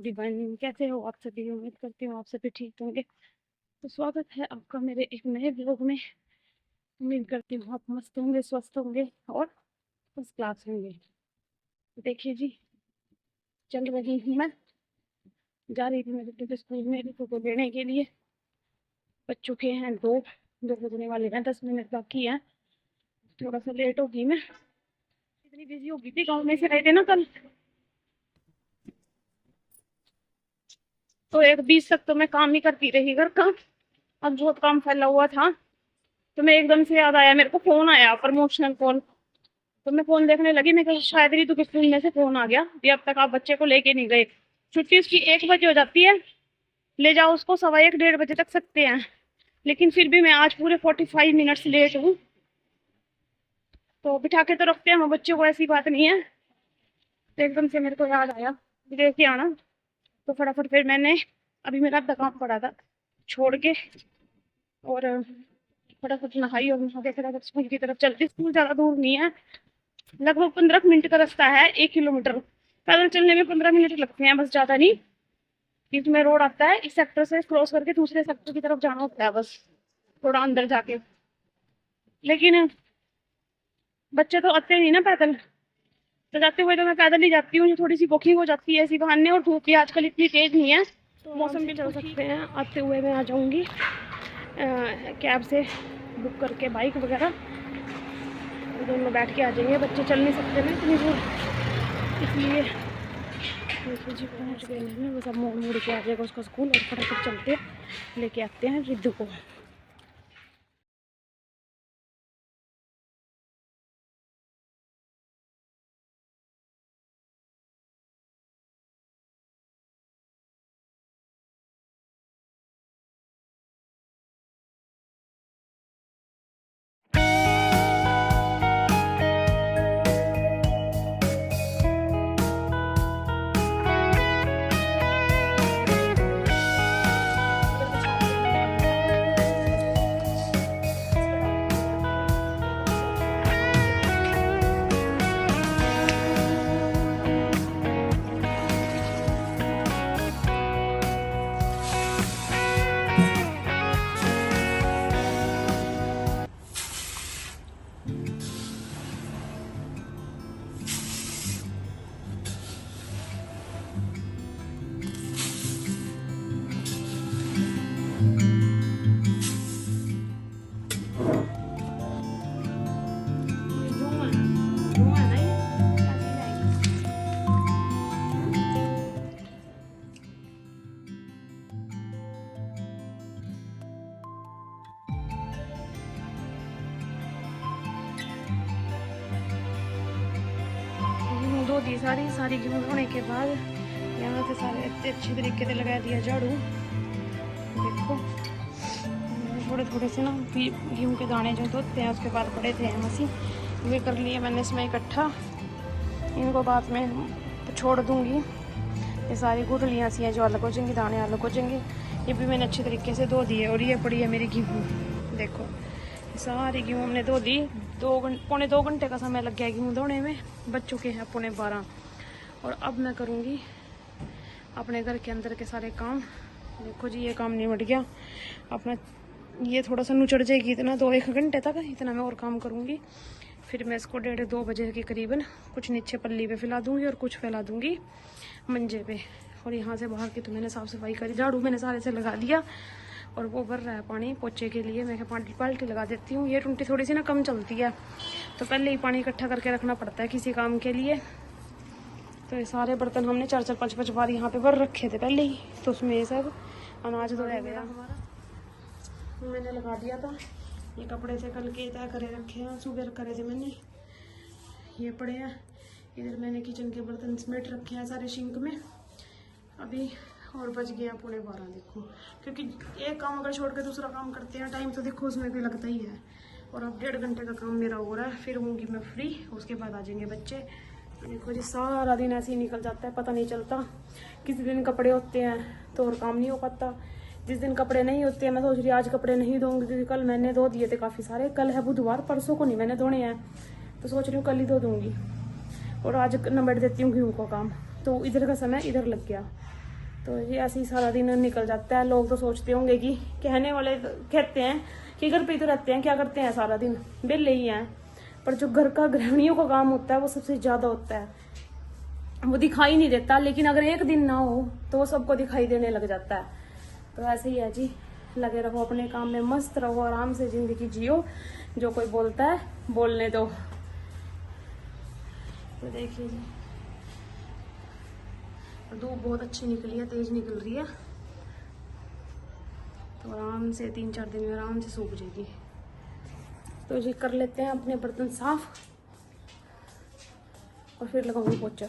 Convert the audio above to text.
Divine, कैसे हो आप सभी? उम्मीद करती हूँ आप सभी ठीक होंगे। तो स्वागत है आपका मेरे एक नए ब्लॉग में। उम्मीद करती हूँ आप मस्त होंगे, स्वस्थ होंगे और फर्स्ट क्लास होंगे। देखिए जी, चल रही हूँ मैं, जा रही थी मेरे बेटे के स्कूल में रितु को लेने के लिए। बच्चों के हैं दो बजने वाले हैं, 10 मिनट बाकी है। थोड़ा सा लेट होगी मैं, इतनी बिजी हो गई थी, गाँव में से आए थे ना कल, तो 1:20 तक तो मैं काम ही करती रही घर का। अब बहुत काम फैला हुआ था, तो मैं एकदम से याद आया, मेरे को फोन आया, प्रमोशनल कॉल। तो मैं फोन देखने लगी, मैं कहा शायद रितु के स्कूल में से फोन आ गया, ये अब तक आप बच्चे को लेके नहीं गए। छुट्टी उसकी 1 बजे हो जाती है, ले जाओ उसको 1:15 1:30 बजे तक सकते हैं, लेकिन फिर भी मैं आज पूरे 45 मिनट्स लेट हूँ। तो बिठा के तो रखते हैं हम बच्चे को, ऐसी बात नहीं है। तो एकदम से मेरे को याद आया देख के आना, तो फटाफट फिर मैंने, अभी मेरा आधा काम पड़ा था छोड़ के, और फटाफट नहाई और नहा के फटाफट स्कूल की तरफ चलती। स्कूल ज्यादा दूर नहीं है, लगभग 15 मिनट का रास्ता है, 1 किलोमीटर। पैदल चलने में 15 मिनट लगते हैं बस, ज्यादा नहीं। इसमें रोड आता है, इस सेक्टर से क्रॉस करके दूसरे सेक्टर की तरफ जाना होता है बस, थोड़ा अंदर जाके। लेकिन बच्चे तो आते नहीं ना पैदल, तो जाते हुए तो मैं पैदल ही जाती हूँ, थोड़ी सी वॉकिंग हो जाती है इसी बहाने। और धूप भी आजकल इतनी तेज नहीं है, तो मौसम भी चल सकते हैं। आते हुए मैं आ जाऊंगी कैब से बुक करके, बाइक वगैरह दोनों बैठ के आ जाएंगे। बच्चे चल नहीं सकते ना इतनी दूर, इसलिए। देखिए जी, पहुँच गए हैं, बस अब मोड़ मोड़ के आ जाएगा उसका स्कूल, और फटाफट चलते लेके आते हैं रिद्धू को। धो दी सारी गेहूँ धोने के बाद यहाँ से सारे अच्छे तरीके से लगा दिया झाड़ू। देखो थोड़े थोड़े से ना गेहूँ के दाने जो धोते हैं उसके बाद पड़े थे यहाँ से, वे कर लिए मैंने इसमें इकट्ठा। इनको बाद में छोड़ दूँगी, ये सारी गुठलियाँ सी हैं जो अलग हो जाएंगी, दाने अलग हो जाएंगे। ये भी मैंने अच्छे तरीके से धो दिए। और ये पड़ी है मेरी गेहूँ, देखो सारी गेहूँ हमने धो दी। 2 घंटे का समय लग गया गेहूँ धोने में। बच्चों के हैं 11:15। और अब मैं करूँगी अपने घर के अंदर के सारे काम। देखो जी, ये काम निपट गया अपना। ये थोड़ा सा नुचड़ जाएगी इतना, 2-1 घंटे तक इतना मैं और काम करूँगी। फिर मैं इसको 1:30-2 बजे के करीबन कुछ नीचे पल्ली पे फैला दूँगी और कुछ फैला दूँगी मंजे पे। और यहाँ से बाहर की तो मैंने साफ़ सफाई करी, झाड़ू मैंने सारे से लगा दिया। और वो भर रहा है पानी पोछे के लिए, मैं बाल्टी लगा देती हूँ। ये टूटी थोड़ी सी ना कम चलती है, तो पहले ही पानी इकट्ठा करके रखना पड़ता है किसी काम के लिए। तो ये सारे बर्तन हमने 4-4 5-5 बार यहाँ पे भर रखे थे पहले ही, तो उसमें ये सब अनाज तो रह गया हमारा, मैंने लगा दिया था। ये कपड़े से कल के तय करे रखे हैं, सुबह करे थे मैंने, ये पड़े हैं। इधर मैंने किचन के बर्तन समेट रखे हैं सारे सिंक में। अभी और बज गया 12:15। देखो, क्योंकि एक काम अगर छोड़ के दूसरा काम करते हैं, टाइम तो देखो उसमें भी लगता ही है। और अब 1.5 घंटे का काम मेरा हो रहा है, फिर होंगी मैं फ्री, उसके बाद आ जाएंगे बच्चे। देखो जी, सारा दिन ऐसे ही निकल जाता है, पता नहीं चलता। किसी दिन कपड़े होते हैं तो और काम नहीं हो पाता, जिस दिन कपड़े नहीं होते हैं मैं सोच रही आज कपड़े नहीं धोऊंगी, क्योंकि कल मैंने धो दिए थे काफ़ी सारे। कल है बुधवार, परसों को नहीं मैंने धोने हैं, तो सोच रही हूँ कल ही धो दूँगी। और आज निबेड़ देती हूँ गेहूँ का काम। तो इधर का समय इधर लग गया, तो ये ऐसे ही सारा दिन निकल जाता है। लोग तो सोचते होंगे कि कहने वाले कहते हैं कि घर पे ही तो रहते हैं, क्या करते हैं सारा दिन, बेले ही हैं। पर जो घर का गृहिणियों का काम होता है वो सबसे ज़्यादा होता है, वो दिखाई नहीं देता, लेकिन अगर एक दिन ना हो तो वो सबको दिखाई देने लग जाता है। तो ऐसे ही है जी, लगे रहो अपने काम में, मस्त रहो, आराम से ज़िंदगी जियो। जो कोई बोलता है बोलने दो। तो देखिए जी, धूप बहुत अच्छी निकली है, तेज निकल रही है। तो आराम से 3-4 दिन में आराम से सूख जाएगी। तो जी कर लेते हैं अपने बर्तन साफ और फिर लगाऊंगी पोछा।